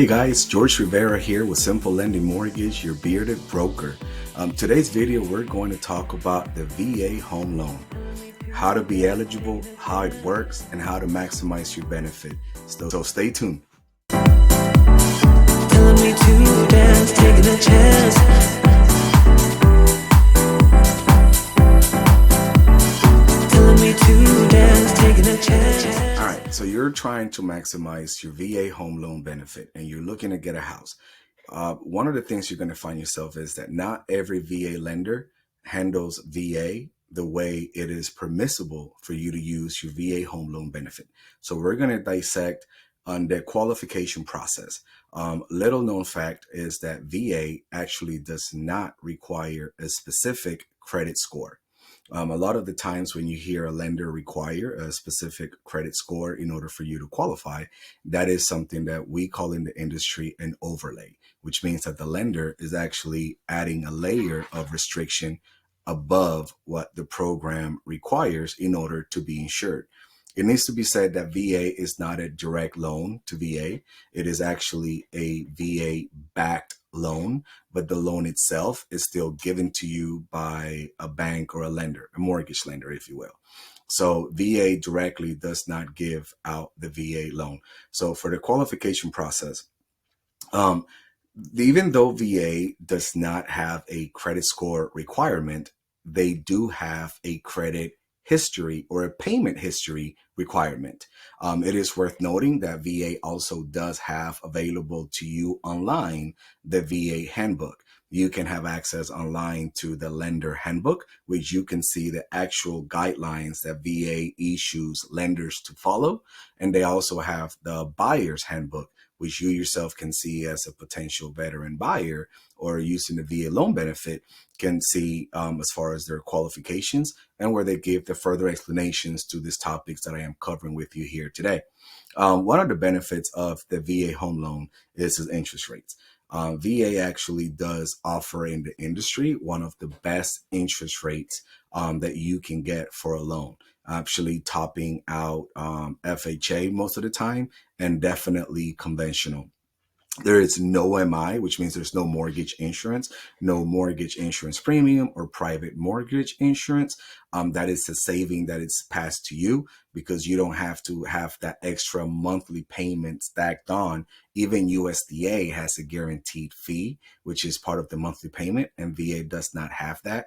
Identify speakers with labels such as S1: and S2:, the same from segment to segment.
S1: Hey guys, George Rivera here with Simple Lending Mortgage, your bearded broker. Today's video, we're going to talk about the VA home loan, how to be eligible, how it works, and how to maximize your benefit. So stay tuned.
S2: Telling me to dance, taking a chance. Telling me to dance, taking a chance.
S1: All right, so you're trying to maximize your VA home loan benefit and you're looking to get a house. One of the things you're going to find yourself is that not every VA lender handles VA the way it is permissible for you to use your VA home loan benefit. So we're going to dissect on the qualification process. Little known fact is that VA actually does not require a specific credit score. A lot of the times when you hear a lender require a specific credit score in order for you to qualify, that is something that we call in the industry an overlay, which means that the lender is actually adding a layer of restriction above what the program requires in order to be insured. It needs to be said that VA is not a direct loan to VA. It is actually a VA backed loan, but the loan itself is still given to you by a bank or a lender, a mortgage lender, if you will. So VA directly does not give out the VA loan. So for the qualification process, even though VA does not have a credit score requirement, they do have a credit history or a payment history requirement. It is worth noting that VA also does have available to you online the VA handbook. You can have access online to the lender handbook, which you can see the actual guidelines that VA issues lenders to follow. And they also have the buyer's handbook, which you yourself can see as a potential veteran buyer or using the VA loan benefit can see as far as their qualifications and where they give the further explanations to these topics that I am covering with you here today. One of the benefits of the VA home loan is its interest rates. VA actually does offer in the industry one of the best interest rates that you can get for a loan, actually topping out FHA most of the time and definitely conventional. There is no MI, which means there's no mortgage insurance, no mortgage insurance premium or private mortgage insurance. That is a saving that is passed to you because you don't have to have that extra monthly payment stacked on. Even USDA has a guaranteed fee, which is part of the monthly payment, and VA does not have that.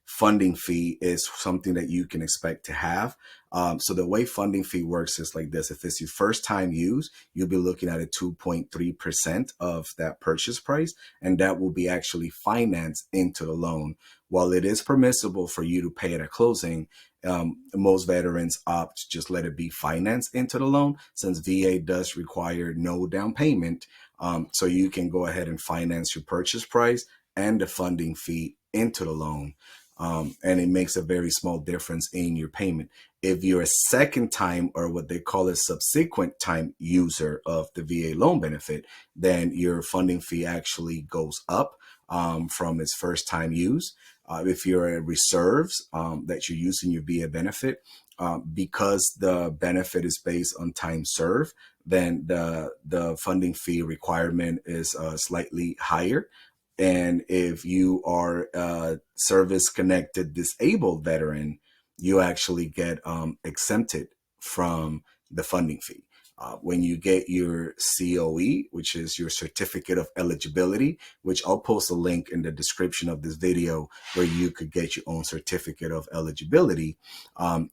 S1: Funding fee is something that you can expect to have. So the way funding fee works is like this. If it's your first time use, you'll be looking at a 2.3% of that purchase price, and that will be actually financed into the loan. While it is permissible for you to pay at a closing, most veterans opt to just let it be financed into the loan since VA does require no down payment. So you can go ahead and finance your purchase price and the funding fee into the loan. And it makes a very small difference in your payment. If you're a second time or what they call a subsequent time user of the VA loan benefit, then your funding fee actually goes up from its first time use. If you're a reserves that you're using your VA benefit, because the benefit is based on time served, then the funding fee requirement is slightly higher. And if you are a service-connected disabled veteran, you actually get exempted from the funding fee. When you get your COE, which is your certificate of eligibility, which I'll post a link in the description of this video where you could get your own certificate of eligibility,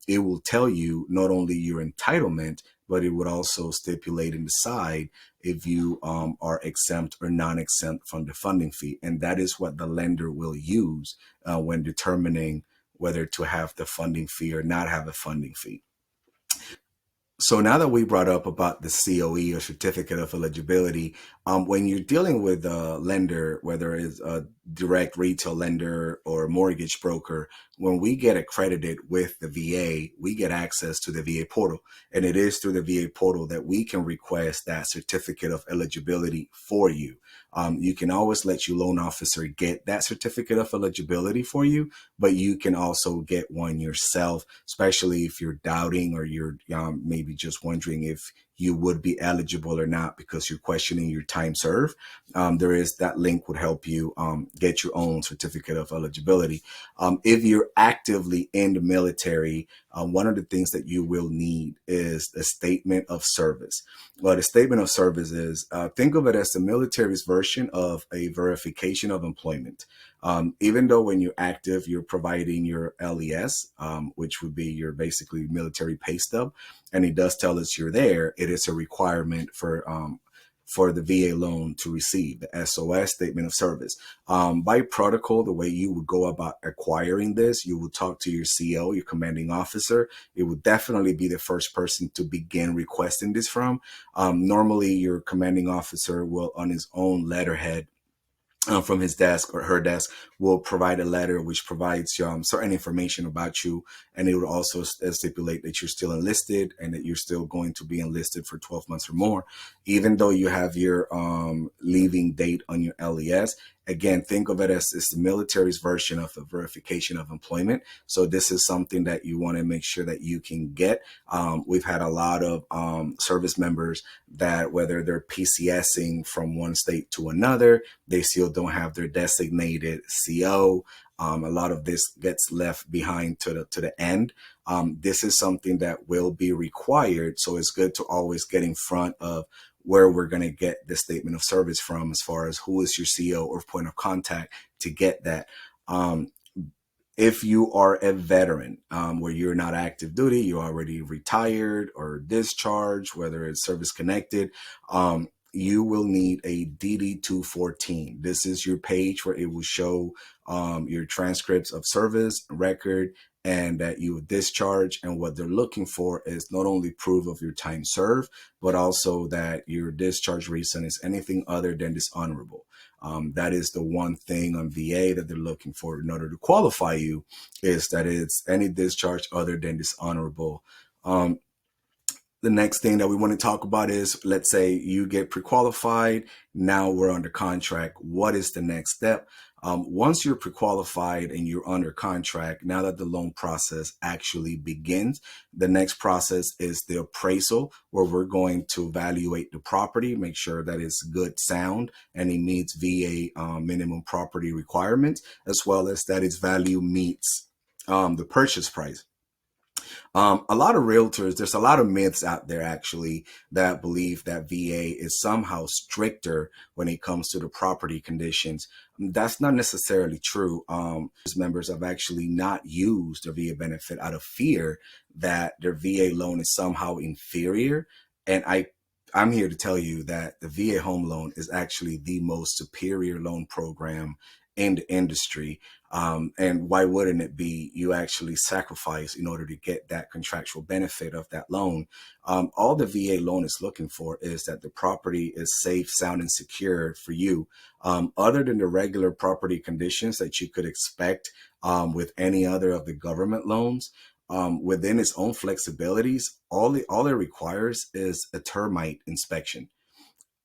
S1: it will tell you not only your entitlement, but it would also stipulate in the side if you are exempt or non-exempt from the funding fee. And that is what the lender will use when determining whether to have the funding fee or not have a funding fee. So now that we brought up about the COE or certificate of eligibility, when you're dealing with a lender, whether it's a direct retail lender or a mortgage broker, when we get accredited with the VA, we get access to the VA portal. And it is through the VA portal that we can request that certificate of eligibility for you. You can always let your loan officer get that certificate of eligibility for you, but you can also get one yourself, especially if you're doubting or you're maybe just wondering if you would be eligible or not because you're questioning your time served, there is that link would help you get your own certificate of eligibility. If you're actively in the military, one of the things that you will need is a statement of service. Well, the statement of service is, think of it as the military's version of a verification of employment. Even though when you're active, you're providing your LES, which would be your basically military pay stub, and it does tell us you're there, it is a requirement for the VA loan to receive the SOS, statement of service. By protocol, the way you would go about acquiring this, you would talk to your CO, your commanding officer. It would definitely be the first person to begin requesting this from. Normally, your commanding officer will, on his own letterhead, from his desk or her desk, will provide a letter which provides certain information about you, and it would also stipulate that you're still enlisted and that you're still going to be enlisted for 12 months or more, even though you have your leaving date on your LES. Again, think of it as it's the military's version of a verification of employment. So this is something that you want to make sure that you can get. We've had a lot of service members that, whether they're PCSing from one state to another, they still don't have their designated CO. A lot of this gets left behind to the end. This is something that will be required. So it's good to always get in front of where we're going to get the statement of service from, as far as who is your CO or point of contact to get that. If you are a veteran, where you're not active duty, you're already retired or discharged, whether it's service connected, you will need a DD-214. This is your page where it will show your transcripts of service record and that you discharge. And what they're looking for is not only proof of your time served, but also that your discharge reason is anything other than dishonorable. That is the one thing on VA that they're looking for in order to qualify you, is that it's any discharge other than dishonorable. The next thing that we want to talk about is, let's say you get pre-qualified. Now we're under contract. What is the next step? Once you're pre-qualified and you're under contract, now that the loan process actually begins, the next process is the appraisal, where we're going to evaluate the property, make sure that it's good, sound, and it meets VA minimum property requirements, as well as that its value meets the purchase price. A lot of realtors, there's a lot of myths out there actually that believe that VA is somehow stricter when it comes to the property conditions. That's not necessarily true. Members have actually not used their VA benefit out of fear that their VA loan is somehow inferior. And I'm here to tell you that the VA home loan is actually the most superior loan program in the industry. And why wouldn't it be? You actually sacrifice in order to get that contractual benefit of that loan. All the VA loan is looking for is that the property is safe, sound, and secure for you. Other than the regular property conditions that you could expect with any other of the government loans, within its own flexibilities, all it requires is a termite inspection.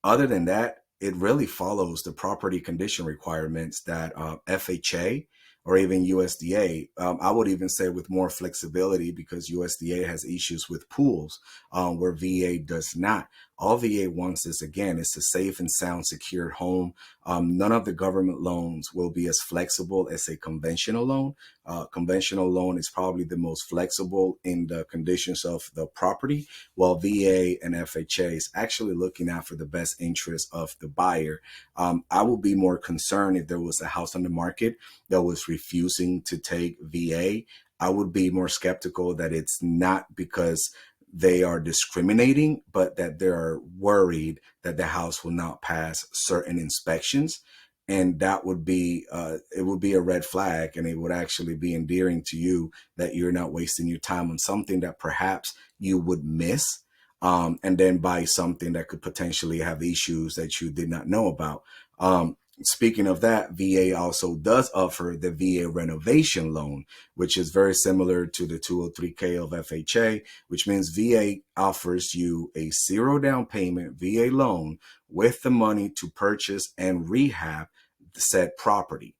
S1: Other than that, it really follows the property condition requirements that FHA or even USDA, I would even say with more flexibility, because USDA has issues with pools where VA does not. All VA wants is, again, it's a safe and sound, secured home. None of the government loans will be as flexible as a conventional loan. Conventional loan is probably the most flexible in the conditions of the property, while VA and FHA is actually looking out for the best interest of the buyer. I would be more concerned if there was a house on the market that was refusing to take VA. I would be more skeptical that it's not because they are discriminating, but that they are worried that the house will not pass certain inspections. And that would be, it would be a red flag, and it would actually be endearing to you that you're not wasting your time on something that perhaps you would miss, and then buy something that could potentially have issues that you did not know about. Speaking of that, VA also does offer the VA renovation loan, which is very similar to the 203K of FHA, which means VA offers you a zero down payment VA loan with the money to purchase and rehab said property.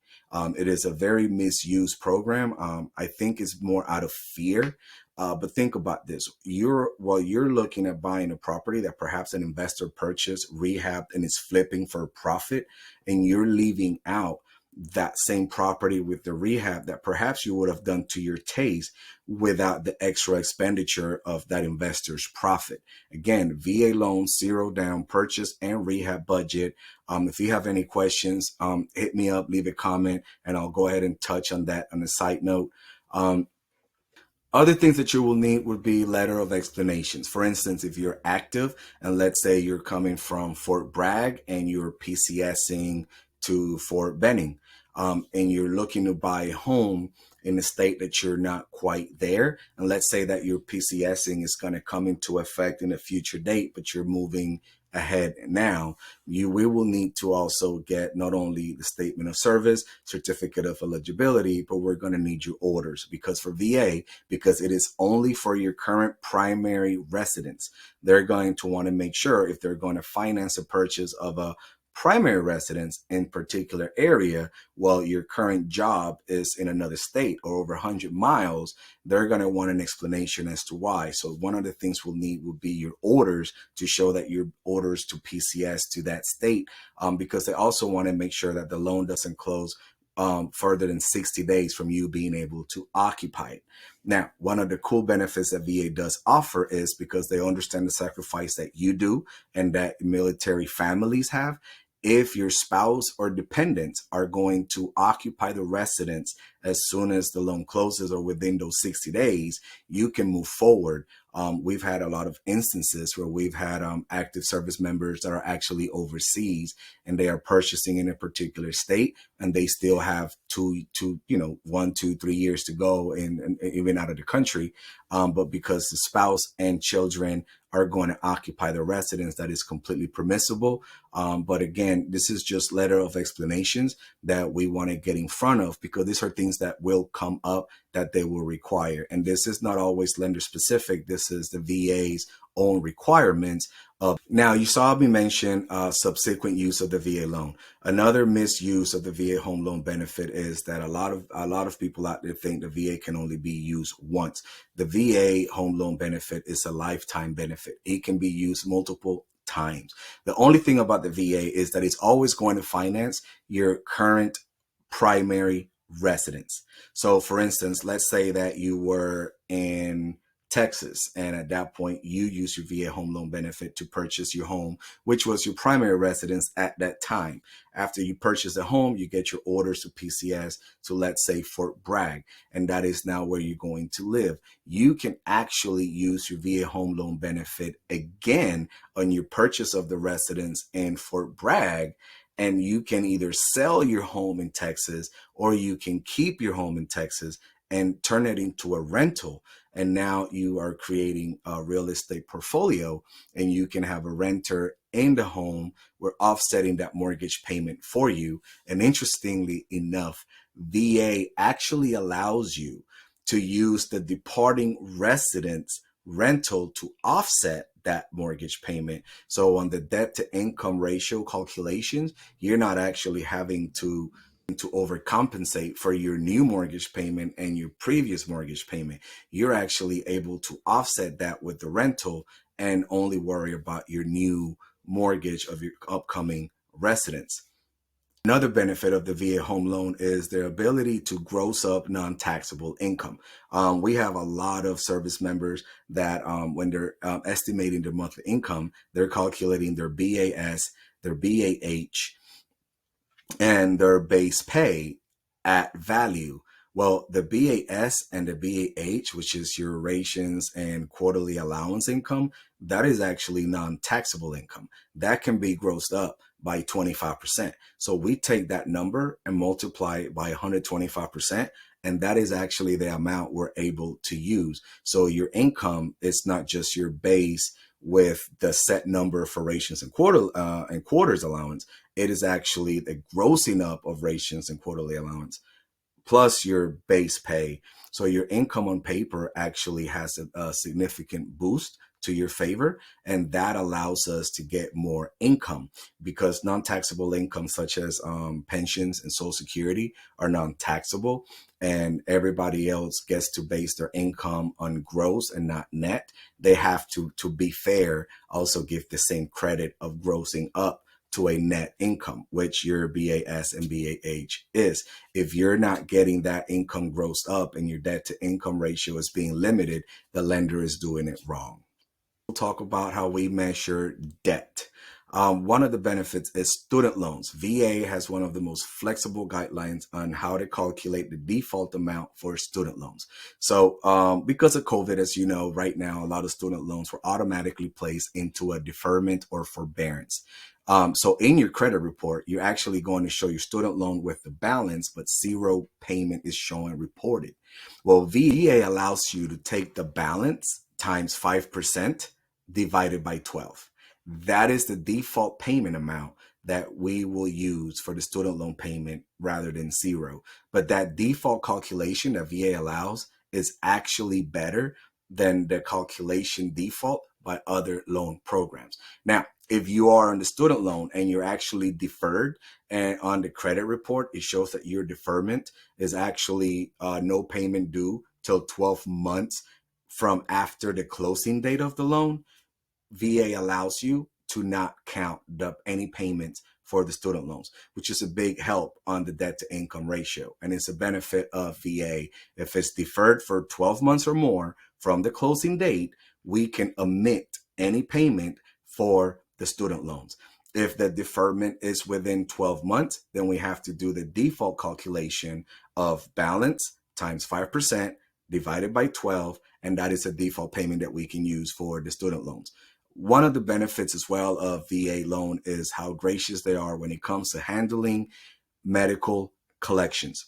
S1: It is a very misused program. I think it's more out of fear But think about this: you're looking at buying a property that perhaps an investor purchased, rehabbed, and is flipping for a profit, and you're leaving out that same property with the rehab that perhaps you would have done to your taste without the extra expenditure of that investor's profit. Again, VA loan, zero down purchase and rehab budget. If you have any questions, hit me up, leave a comment, and I'll go ahead and touch on that on a side note. Um, Other things that you will need would be letter of explanations. For instance, if you're active and let's say you're coming from Fort Bragg and you're PCSing to Fort Benning, and you're looking to buy a home in a state that you're not quite there, and let's say that your PCSing is going to come into effect in a future date, but you're moving ahead now, we will need to also get not only the statement of service, certificate of eligibility, but we're going to need your orders, because for VA, because it is only for your current primary residence, they're going to want to make sure if they're going to finance a purchase of a primary residence in particular area while your current job is in another state or over 100 miles, they're going to want an explanation as to why. So one of the things we'll need will be your orders to show that your orders to PCS to that state, because they also want to make sure that the loan doesn't close further than 60 days from you being able to occupy it. Now, one of the cool benefits that VA does offer is because they understand the sacrifice that you do and that military families have. If your spouse or dependents are going to occupy the residence as soon as the loan closes or within those 60 days, you can move forward. We've had a lot of instances where we've had active service members that are actually overseas and they are purchasing in a particular state and they still have one, 2, 3 years to go and even out of the country. But because the spouse and children are going to occupy the residence, that is completely permissible. But again, this is just letter of explanations that we want to get in front of, because these are things that will come up that they will require. And this is not always lender specific. This is the VA's own requirements. Now, you saw me mention subsequent use of the VA loan. Another misuse of the VA home loan benefit is that a lot of people out there think the VA can only be used once. The VA home loan benefit is a lifetime benefit. It can be used multiple times. The only thing about the VA is that it's always going to finance your current primary residence. So for instance, let's say that you were in Texas, and at that point you use your VA home loan benefit to purchase your home, which was your primary residence at that time. After you purchase a home, you get your orders to PCS to, let's say, Fort Bragg, and that is now where you're going to live. You can actually use your VA home loan benefit again on your purchase of the residence in Fort Bragg, and you can either sell your home in Texas or you can keep your home in Texas and turn it into a rental. And now you are creating a real estate portfolio and you can have a renter in the home. We're offsetting that mortgage payment for you. And interestingly enough, VA actually allows you to use the departing residence rental to offset that mortgage payment. So on the debt to income ratio calculations, you're not actually having to overcompensate for your new mortgage payment and your previous mortgage payment. You're actually able to offset that with the rental and only worry about your new mortgage of your upcoming residence. Another benefit of the VA home loan is their ability to gross up non-taxable income. We have a lot of service members that when they're estimating their monthly income, they're calculating their BAS, their BAH, and their base pay at value. Well, the BAS and the BAH, which is your rations and quarterly allowance income, that is actually non-taxable income. That can be grossed up by 25%. So we take that number and multiply it by 125%, and that is actually the amount we're able to use. So your income is not just your base with the set number for rations and quarters allowance. It is actually the grossing up of rations and quarterly allowance plus your base pay. So your income on paper actually has a significant boost to your favor, and that allows us to get more income because non-taxable income such as pensions and social security are non-taxable, and everybody else gets to base their income on gross and not net. They have to be fair, also give the same credit of grossing up to a net income, which your BAS and BAH is. If you're not getting that income grossed up and your debt to income ratio is being limited, the lender is doing it wrong. We'll talk about how we measure debt. One of the benefits is student loans. VA has one of the most flexible guidelines on how to calculate the default amount for student loans. So because of COVID, as you know, right now, a lot of student loans were automatically placed into a deferment or forbearance. So in your credit report, you're actually going to show your student loan with the balance, but zero payment is showing reported. Well, VA allows you to take the balance times 5% divided by 12. That is the default payment amount that we will use for the student loan payment rather than zero. But that default calculation that VA allows is actually better than the calculation default by other loan programs. Now, if you are on the student loan and you're actually deferred, and on the credit report, it shows that your deferment is actually no payment due till 12 months from after the closing date of the loan, VA allows you to not count any payments for the student loans, which is a big help on the debt to income ratio. And it's a benefit of VA. If it's deferred for 12 months or more from the closing date, we can omit any payment for the student loans. If the deferment is within 12 months, then we have to do the default calculation of balance times 5% divided by 12, and that is a default payment that we can use for the student loans. One of the benefits as well of VA loan is how gracious they are when it comes to handling medical collections.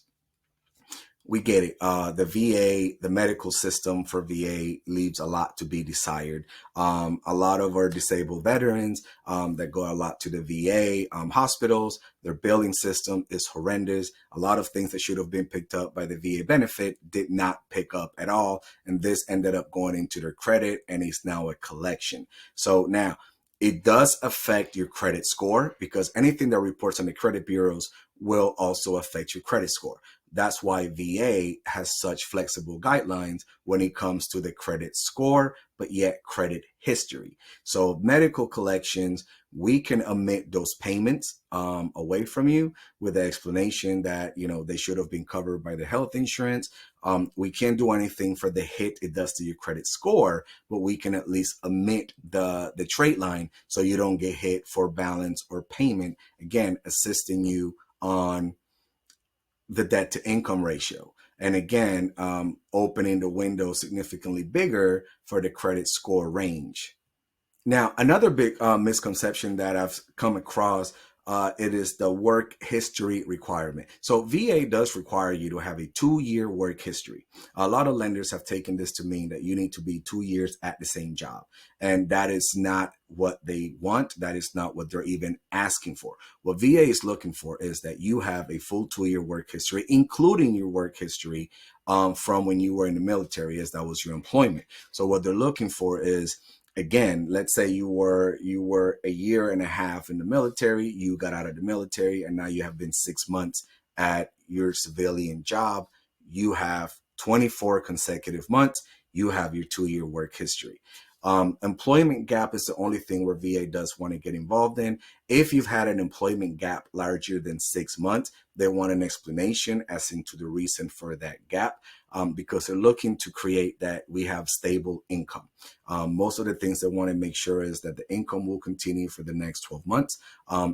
S1: We get it. The VA, the medical system for VA leaves a lot to be desired. A lot of our disabled veterans that go a lot to the VA hospitals, their billing system is horrendous. A lot of things that should have been picked up by the VA benefit did not pick up at all. And this ended up going into their credit and it's now a collection. So now it does affect your credit score because anything that reports on the credit bureaus will also affect your credit score. That's why VA has such flexible guidelines when it comes to the credit score, but yet credit history. So medical collections, we can omit those payments away from you with the explanation that, you know, they should have been covered by the health insurance. We can't do anything for the hit it does to your credit score, but we can at least omit the trade line so you don't get hit for balance or payment, again, assisting you on the debt to income ratio. And again, opening the window significantly bigger for the credit score range. Now, another big misconception that I've come across, it is the work history requirement. So VA does require you to have a 2-year work history. A lot of lenders have taken this to mean that you need to be 2 years at the same job. And that is not what they want. That is not what they're even asking for. What VA is looking for is that you have a full 2-year work history, including your work history from when you were in the military, as that was your employment. So what they're looking for is, again, let's say you were a year and a half in the military, you got out of the military, and now you have been 6 months at your civilian job. You have 24 consecutive months. You have your 2-year work history. Employment gap is the only thing where VA does want to get involved in. If you've had an employment gap larger than 6 months, they want an explanation as into the reason for that gap, because they're looking to create that we have stable income. Most of the things they want to make sure is that the income will continue for the next 12 months.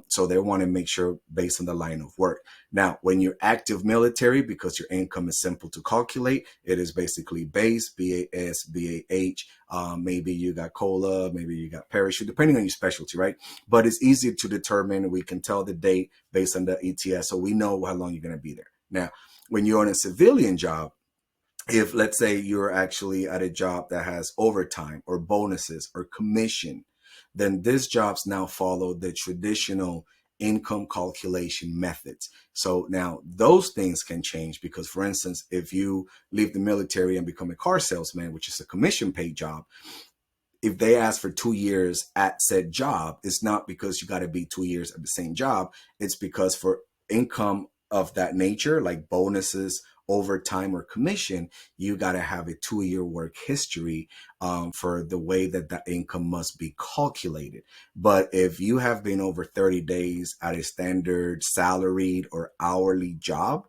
S1: So they want to make sure based on the line of work. Now, when you're active military, because your income is simple to calculate, it is basically base, BAS, BAH. Maybe you got COLA, maybe you got parachute, depending on your specialty, right? But it's easy to determine. We can tell the date based on the ETS, so we know how long you're going to be there. Now, when you're on a civilian job, if let's say you're actually at a job that has overtime or bonuses or commission, then these jobs now follow the traditional income calculation methods. So now those things can change because, for instance, if you leave the military and become a car salesman, which is a commission paid job, if they ask for 2 years at said job, it's not because you got to be 2 years at the same job. It's because for income of that nature, like bonuses, overtime, or commission, you got to have a 2 year work history for the way that that income must be calculated. But if you have been over 30 days at a standard salaried or hourly job,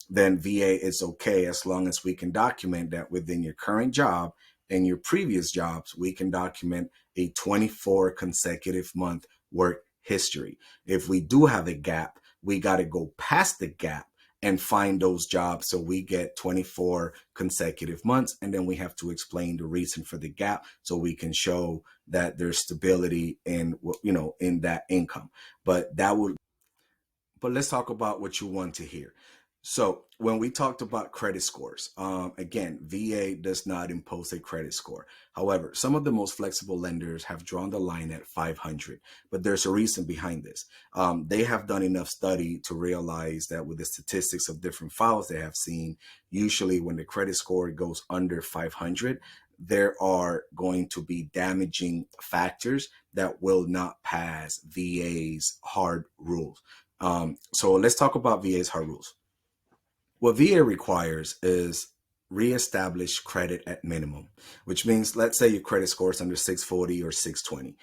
S1: then VA is okay as long as we can document that within your current job and your previous jobs, we can document a 24 consecutive month work history. If we do have a gap, we got to go past the gap and find those jobs so we get 24 consecutive months, and then we have to explain the reason for the gap so we can show that there's stability in, you know, in that income. But that would but let's talk about what you want to hear. So when we talked about credit scores, again, VA does not impose a credit score. However, some of the most flexible lenders have drawn the line at 500, but there's a reason behind this. They have done enough study to realize that with the statistics of different files they have seen, usually when the credit score goes under 500, there are going to be damaging factors that will not pass VA's hard rules. So let's talk about VA's hard rules. What VA requires is reestablish credit at minimum, which means let's say your credit score is under 640 or 620,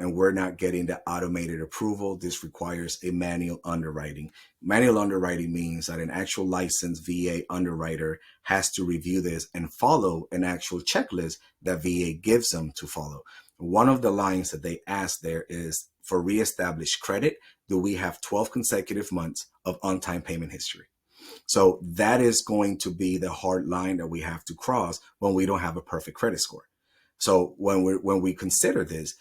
S1: and we're not getting the automated approval. This requires a manual underwriting. Manual underwriting means that an actual licensed VA underwriter has to review this and follow an actual checklist that VA gives them to follow. One of the lines that they ask there is, for reestablished credit, do we have 12 consecutive months of on-time payment history? So that is going to be the hard line that we have to cross when we don't have a perfect credit score. So when we consider this,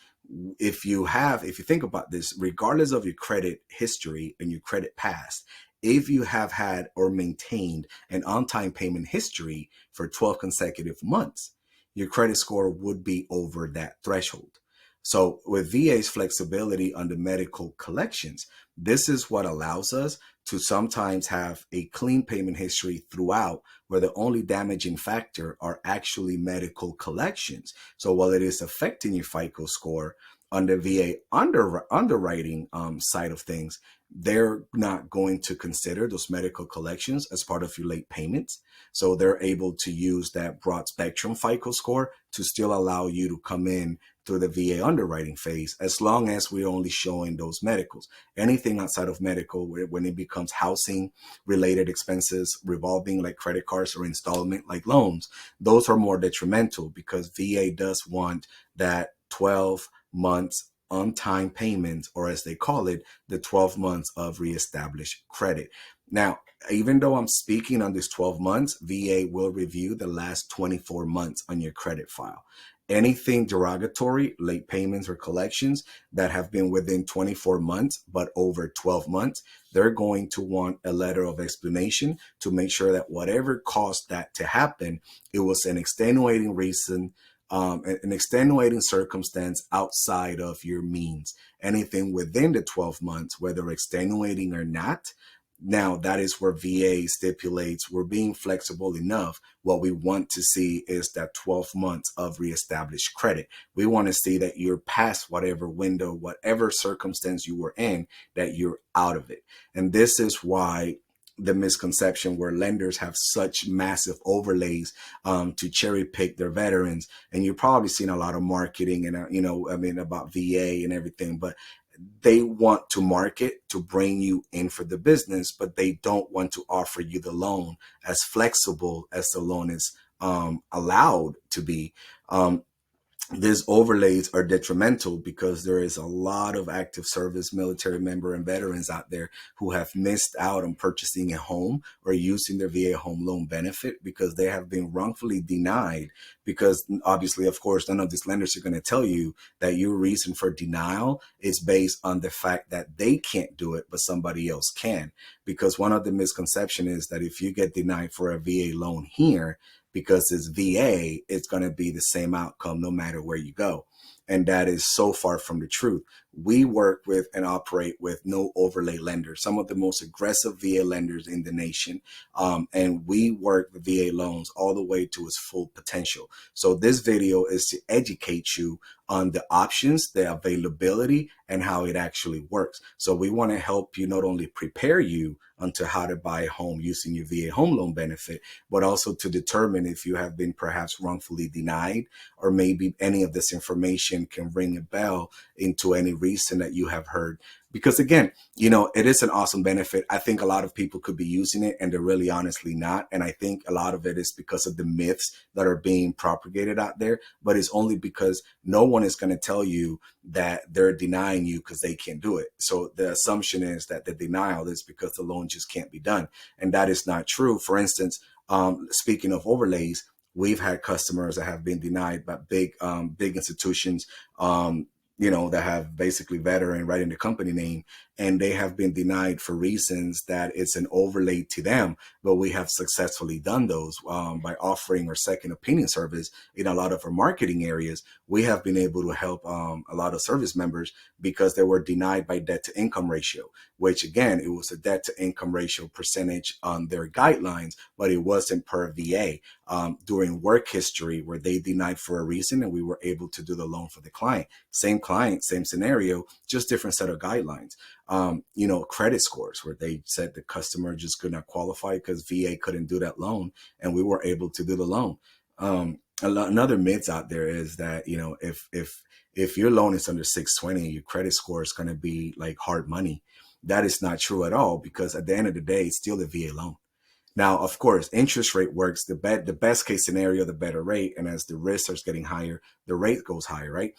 S1: if you think about this, regardless of your credit history and your credit past, if you have had or maintained an on-time payment history for 12 consecutive months, your credit score would be over that threshold. So with VA's flexibility on the medical collections, this is what allows us to sometimes have a clean payment history throughout, where the only damaging factor are actually medical collections. So while it is affecting your FICO score on the VA underwriting side of things, they're not going to consider those medical collections as part of your late payments. So they're able to use that broad spectrum FICO score to still allow you to come in through the VA underwriting phase, as long as we're only showing those medicals. Anything outside of medical, when it becomes housing related expenses, revolving like credit cards, or installment like loans, those are more detrimental because VA does want that 12 months on time payments, or as they call it, the 12 months of reestablished credit. Now, even though I'm speaking on this 12 months, VA will review the last 24 months on your credit file. Anything derogatory, late payments or collections that have been within 24 months, but over 12 months, they're going to want a letter of explanation to make sure that whatever caused that to happen, it was an extenuating reason, an extenuating circumstance outside of your means. Anything within the 12 months, whether extenuating or not, now that is where VA stipulates we're being flexible enough. What we want to see is that 12 months of reestablished credit. We want to see that you're past whatever window, whatever circumstance you were in, that you're out of it. And this is why the misconception where lenders have such massive overlays to cherry pick their veterans. And you've probably seen a lot of marketing and, about VA and everything, but they want to market to bring you in for the business, but they don't want to offer you the loan as flexible as the loan is allowed to be. These overlays are detrimental because there is a lot of active service military member and veterans out there who have missed out on purchasing a home or using their VA home loan benefit because they have been wrongfully denied. Because obviously, of course, none of these lenders are going to tell you that your reason for denial is based on the fact that they can't do it, but somebody else can. Because one of the misconceptions is that if you get denied for a VA loan here, because it's VA, it's going to be the same outcome no matter where you go. And that is so far from the truth. We work with and operate with no overlay lenders, some of the most aggressive VA lenders in the nation. And we work the VA loans all the way to its full potential. So this video is to educate you on the options, the availability, and how it actually works. So we want to help you not only prepare you onto how to buy a home using your VA home loan benefit, but also to determine if you have been perhaps wrongfully denied, or maybe any of this information can ring a bell into any reason that you have heard. Because again, it is an awesome benefit. I think a lot of people could be using it and they're really honestly not. And I think a lot of it is because of the myths that are being propagated out there, but it's only because no one is going to tell you that they're denying you because they can't do it. So the assumption is that the denial is because the loan just can't be done. And that is not true. For instance, speaking of overlays, we've had customers that have been denied by big institutions, that have basically veteran right in the company name, and they have been denied for reasons that it's an overlay to them. But we have successfully done those by offering our second opinion service in a lot of our marketing areas. We have been able to help a lot of service members because they were denied by debt to income ratio, which again, it was a debt to income ratio percentage on their guidelines, but it wasn't per VA. During work history where they denied for a reason and we were able to do the loan for the client, same scenario, just different set of guidelines. Credit scores where they said the customer just could not qualify because VA couldn't do that loan and we were able to do the loan. Another myth out there is that, if your loan is under 620, your credit score is going to be like hard money. That is not true at all, because at the end of the day, it's still the VA loan. Now, of course, interest rate works. The best case scenario, the better rate. And as the risk starts getting higher, the rate goes higher, right?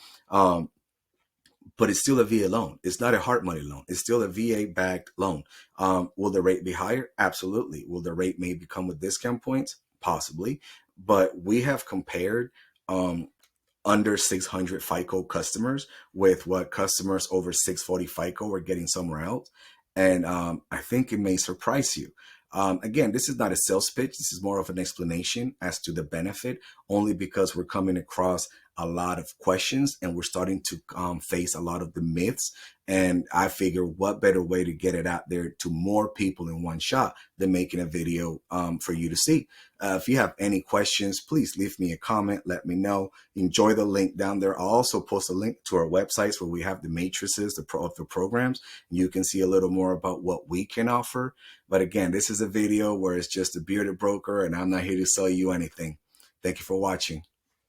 S1: But it's still a VA loan. It's not a hard money loan. It's still a VA backed loan. Will the rate be higher? Absolutely. Will the rate maybe come with discount points? Possibly. But we have compared under 600 FICO customers with what customers over 640 FICO are getting somewhere else. And I think it may surprise you. Again, this is not a sales pitch. This is more of an explanation as to the benefit, only because we're coming across a lot of questions and we're starting to face a lot of the myths. And I figure what better way to get it out there to more people in one shot than making a video for you to see. If you have any questions, please leave me a comment. Let me know. Enjoy the link down there. I'll also post a link to our websites where we have the matrices of the programs. You can see a little more about what we can offer. But again, this is a video where it's just a bearded broker and I'm not here to sell you anything. Thank you for watching.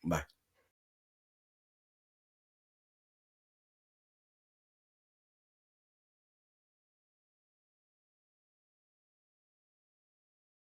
S1: Bye.